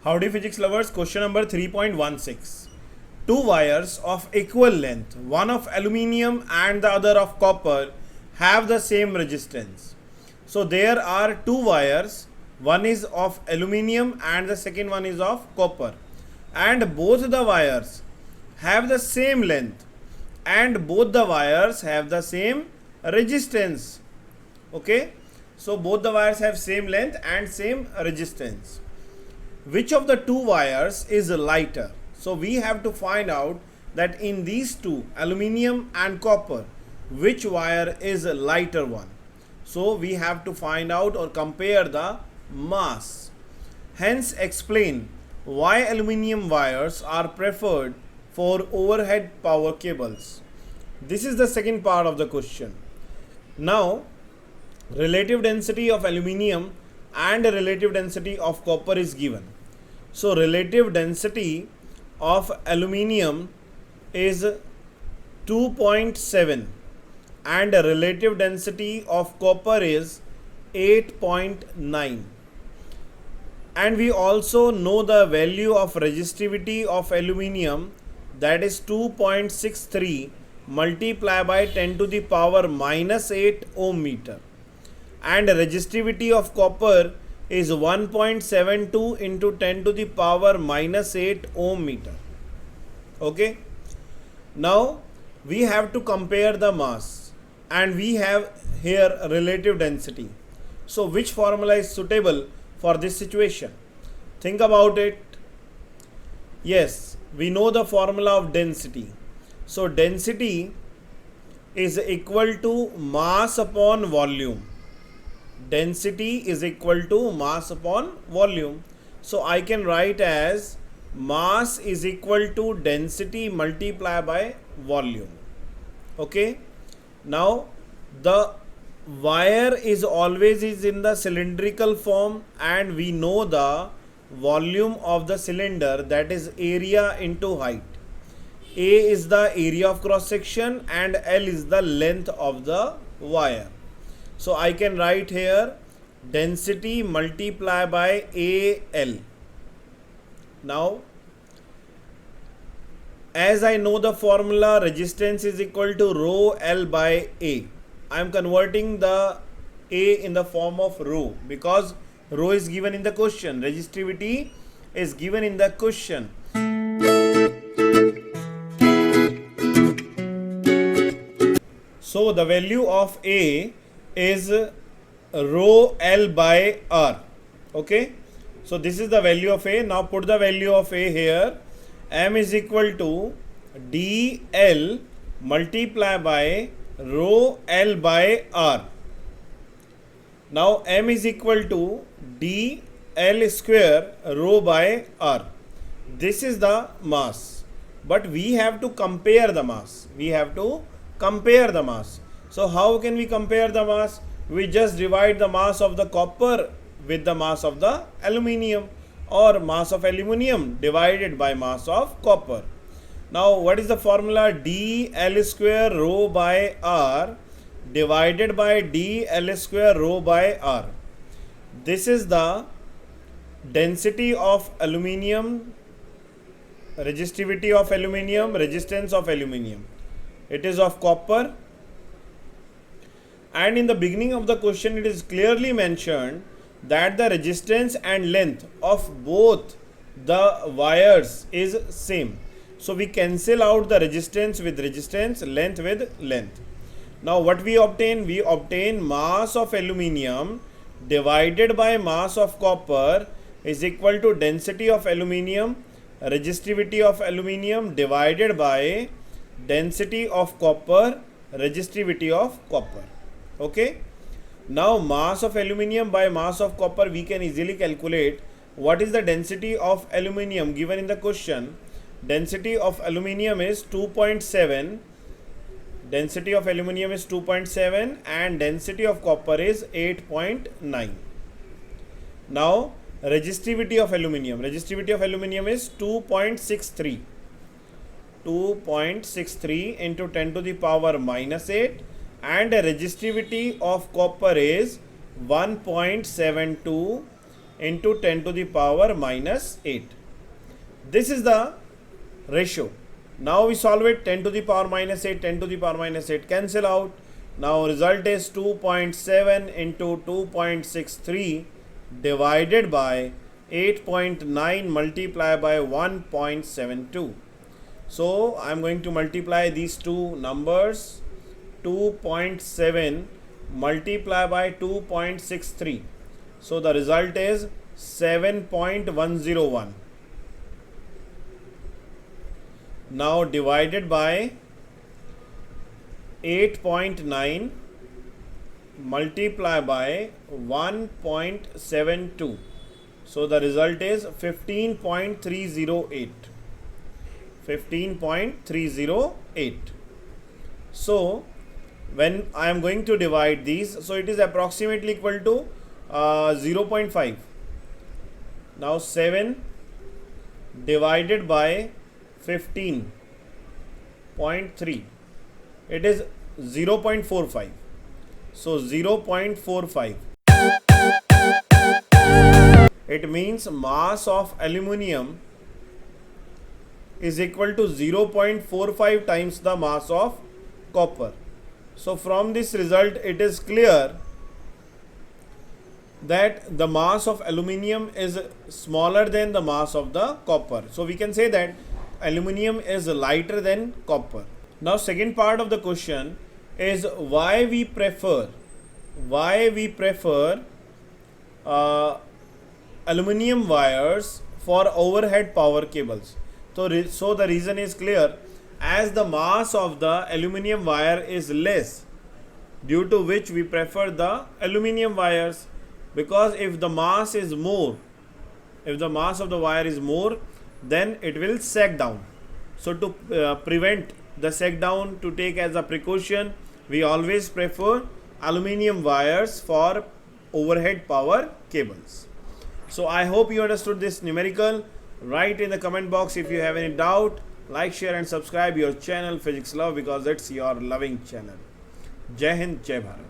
Howdy physics lovers, question number 3.16. Two wires of equal length, one of aluminium and the other of copper, have the same resistance. So there are two wires, one is of aluminium and the second one is of copper, and both the wires have the same length and both the wires have the same resistance. Okay, so both the wires have same length and same resistance. Which of the two wires is lighter? So we have to find out that in these two, aluminium and copper, which wire is a lighter one. So we have to find out or compare the mass. Hence explain why aluminium wires are preferred for overhead power cables. This is the second part of the question. Now, relative density of aluminium and relative density of copper is given. So relative density of aluminium is 2.7 and relative density of copper is 8.9. And we also know the value of resistivity of aluminium, that is 2.63 multiplied by 10 to the power minus 8 ohm meter, and resistivity of copper is 1.72 into 10 to the power minus 8 ohm meter. Okay. Now we have to compare the mass and we have here relative density. So which formula is suitable for this situation? Think about it. Yes, we know the formula of density. So density is equal to mass upon volume. Density is equal to mass upon volume. So I can write as mass is equal to density multiplied by volume. Okay. Now the wire is always in the cylindrical form, and we know the volume of the cylinder, that is area into height. A is the area of cross section and L is the length of the wire. So I can write here density multiplied by AL. Now, as I know the formula, resistance is equal to rho L by A. I am converting the A in the form of rho because rho is given in the question. Resistivity is given in the question. So the value of A is rho L by R. Okay. So this is the value of A. Now put the value of A here. M is equal to dl multiplied by rho L by R. Now M is equal to dl square rho by R. This is the mass. But we have to compare the mass. So how can we compare the mass? We just divide the mass of the copper with the mass of the aluminium, or mass of aluminium divided by mass of copper. Now what is the formula? dl square rho by R divided by dl square rho by R. This is the density of aluminium, resistivity of aluminium, resistance of aluminium. It is of copper. And in the beginning of the question it is clearly mentioned that the resistance and length of both the wires is same. So we cancel out the resistance with resistance, length with length. Now what we obtain? We obtain mass of aluminium divided by mass of copper is equal to density of aluminium, resistivity of aluminium divided by density of copper, resistivity of copper. Okay. Now mass of aluminium by mass of copper, we can easily calculate what is the density of aluminium given in the question. Density of aluminium is 2.7. Density of aluminium is 2.7 and density of copper is 8.9. Now resistivity of aluminium. Resistivity of aluminium is 2.63. 2.63 into 10 to the power minus 8, and resistivity of copper is 1.72 into 10 to the power minus 8. This is the ratio. Now we solve it. 10 to the power minus 8, 10 to the power minus 8 cancel out. Now result is 2.7 into 2.63 divided by 8.9 multiplied by 1.72. So I am going to multiply these two numbers. 2.7 multiplied by 2.63. So the result is 7.101. Now divided by 8.9 multiplied by 1.72. So the result is 15.308. 15.308. So when I am going to divide these, so it is approximately equal to 0.5. Now 7 divided by 15.3, it is 0.45. So 0.45. It means mass of aluminium is equal to 0.45 times the mass of copper. So from this result it is clear that the mass of aluminium is smaller than the mass of the copper. So we can say that aluminium is lighter than copper. Now second part of the question is why we prefer aluminium wires for overhead power cables. So the reason is clear, as the mass of the aluminium wire is less, due to which we prefer the aluminium wires, because if the mass is more, if the mass of the wire is more, then it will sag down. So to prevent the sag down, to take as a precaution, we always prefer aluminium wires for overhead power cables. So I hope you understood this numerical. Write in the comment box if you have any doubt. Like, share and subscribe your channel Physics Love, because it's your loving channel. Jai Hind, Jai Bharat.